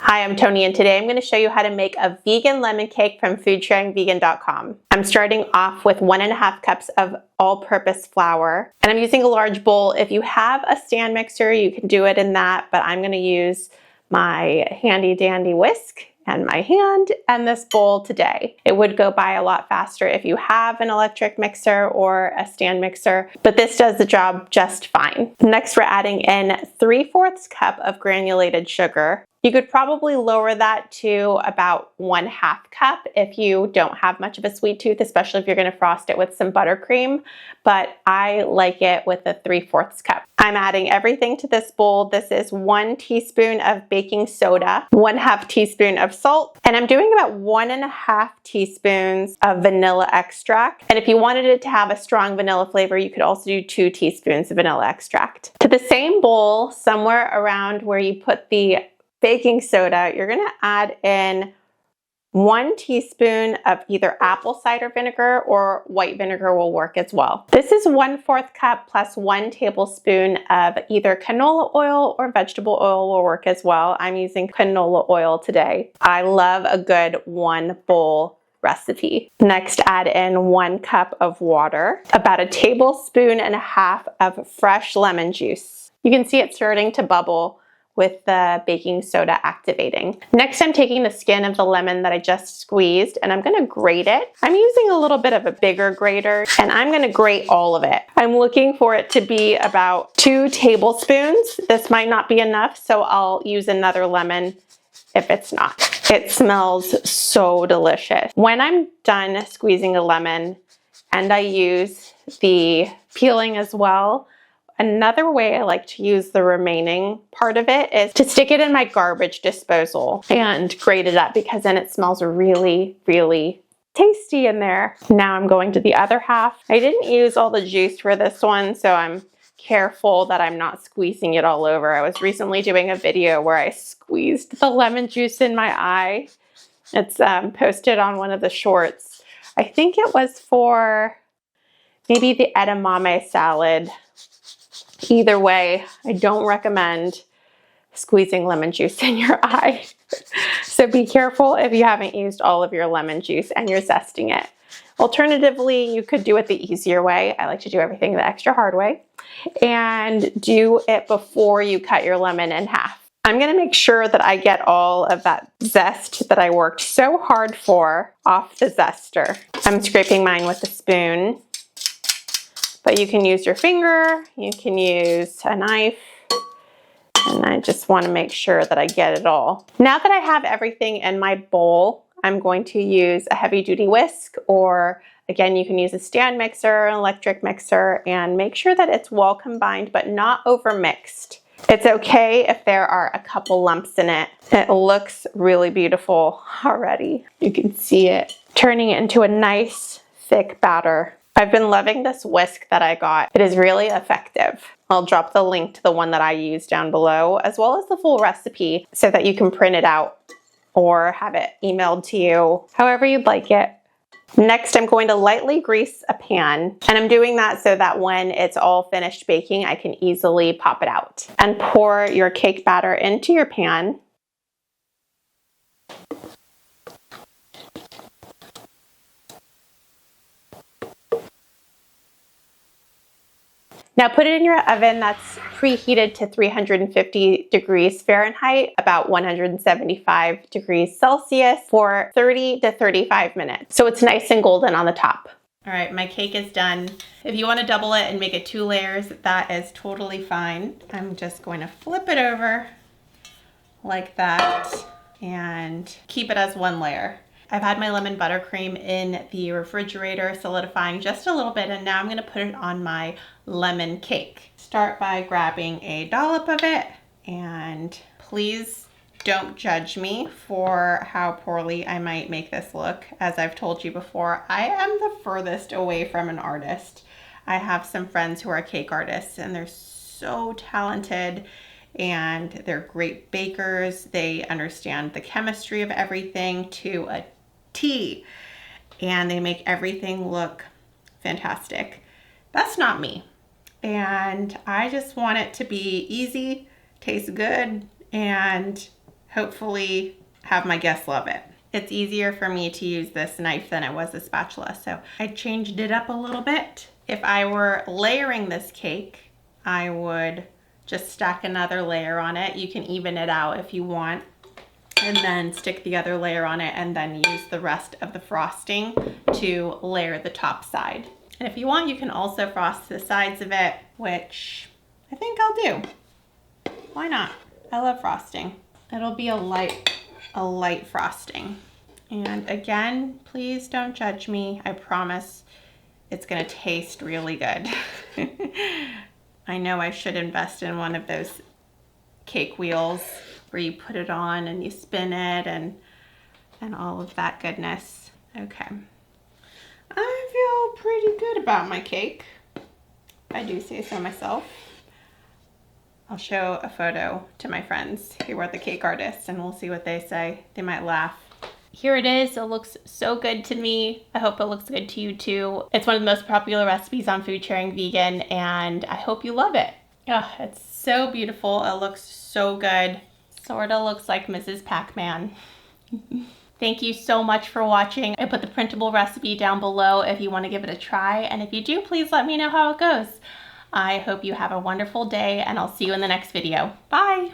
Hi, I'm Tony, and today I'm going to show you how to make a vegan lemon cake from foodsharingvegan.com. I'm starting off with 1.5 cups of all-purpose flour, and I'm using a large bowl. If you have a stand mixer, you can do it in that, but I'm going to use my handy dandy whisk and my hand and this bowl today. It would go by a lot faster if you have an electric mixer or a stand mixer, but this does the job just fine. Next, we're adding in 3/4 cup of granulated sugar. You could probably lower that to about 1/2 cup if you don't have much of a sweet tooth, especially if you're going to frost it with some buttercream, but I like it with a 3/4 cup. I'm adding everything to this bowl. This is 1 teaspoon of baking soda, 1/2 teaspoon of salt, and I'm doing about 1.5 teaspoons of vanilla extract. And if you wanted it to have a strong vanilla flavor, you could also do 2 teaspoons of vanilla extract. To the same bowl, somewhere around where you put the baking soda, you're going to add in 1 teaspoon of either apple cider vinegar or white vinegar will work as well. This is 1/4 cup plus 1 tablespoon of either canola oil or vegetable oil will work as well. I'm using canola oil today. I love a good 1 bowl recipe. Next, add in 1 cup of water, about 1.5 tablespoons of fresh lemon juice. You can see it starting to bubble with the baking soda activating. Next, I'm taking the skin of the lemon that I just squeezed and I'm gonna grate it. I'm using a little bit of a bigger grater and I'm gonna grate all of it. I'm looking for it to be about 2 tablespoons. This might not be enough, so I'll use another lemon if it's not. It smells so delicious. When I'm done squeezing a lemon and I use the peeling as well, another way I like to use the remaining part of it is to stick it in my garbage disposal and grate it up because then it smells really, really tasty in there. Now I'm going to the other half. I didn't use all the juice for this one, so I'm careful that I'm not squeezing it all over. I was recently doing a video where I squeezed the lemon juice in my eye. It's posted on one of the shorts. I think it was for maybe the edamame salad. Either way, I don't recommend squeezing lemon juice in your eye. So be careful if you haven't used all of your lemon juice and you're zesting it. Alternatively, you could do it the easier way. I like to do everything the extra hard way and do it before you cut your lemon in half. I'm going to make sure that I get all of that zest that I worked so hard for off the zester. I'm scraping mine with a spoon. But you can use your finger, you can use a knife, and I just want to make sure that I get it all. Now that I have everything in my bowl, I'm going to use a heavy duty whisk, or again, you can use a stand mixer, an electric mixer, and make sure that it's well combined but not over mixed. It's okay if there are a couple lumps in it. It looks really beautiful already. You can see it turning it into a nice thick batter. I've been loving this whisk that I got. It is really effective. I'll drop the link to the one that I use down below, as well as the full recipe so that you can print it out or have it emailed to you, however you'd like it. Next, I'm going to lightly grease a pan, and I'm doing that so that when it's all finished baking, I can easily pop it out. And pour your cake batter into your pan. Now put it in your oven that's preheated to 350 degrees Fahrenheit, about 175 degrees Celsius for 30 to 35 minutes. So it's nice and golden on the top. All right, my cake is done. If you want to double it and make it 2 layers, that is totally fine. I'm just going to flip it over like that and keep it as 1 layer. I've had my lemon buttercream in the refrigerator solidifying just a little bit, and now I'm going to put it on my lemon cake. Start by grabbing a dollop of it, and please don't judge me for how poorly I might make this look. As I've told you before, I am the furthest away from an artist. I have some friends who are cake artists and they're so talented and they're great bakers. They understand the chemistry of everything to a T, and they make everything look fantastic. That's not me. And I just want it to be easy, taste good, and hopefully have my guests love it. It's easier for me to use this knife than it was a spatula, so I changed it up a little bit. If I were layering this cake, I would just stack another layer on it. You can even it out if you want, and then stick the other layer on it, and then use the rest of the frosting to layer the top side. And if you want, you can also frost the sides of it, which I think I'll do. Why not? I love frosting. It'll be a light frosting. And again, please don't judge me. I promise it's gonna taste really good. I know I should invest in one of those cake wheels where you put it on and you spin it and all of that goodness. Okay. I feel pretty good about my cake. I do say so myself. I'll show a photo to my friends who are the cake artists and we'll see what they say. They might laugh. Here it is. It looks so good to me. I hope it looks good to you too. It's one of the most popular recipes on Food Sharing Vegan, and I hope you love it. Oh, it's so beautiful. It looks so good. Sort of looks like Mrs. Pac-Man. Thank you so much for watching. I put the printable recipe down below if you want to give it a try, and if you do, please let me know how it goes. I hope you have a wonderful day, and I'll see you in the next video. Bye!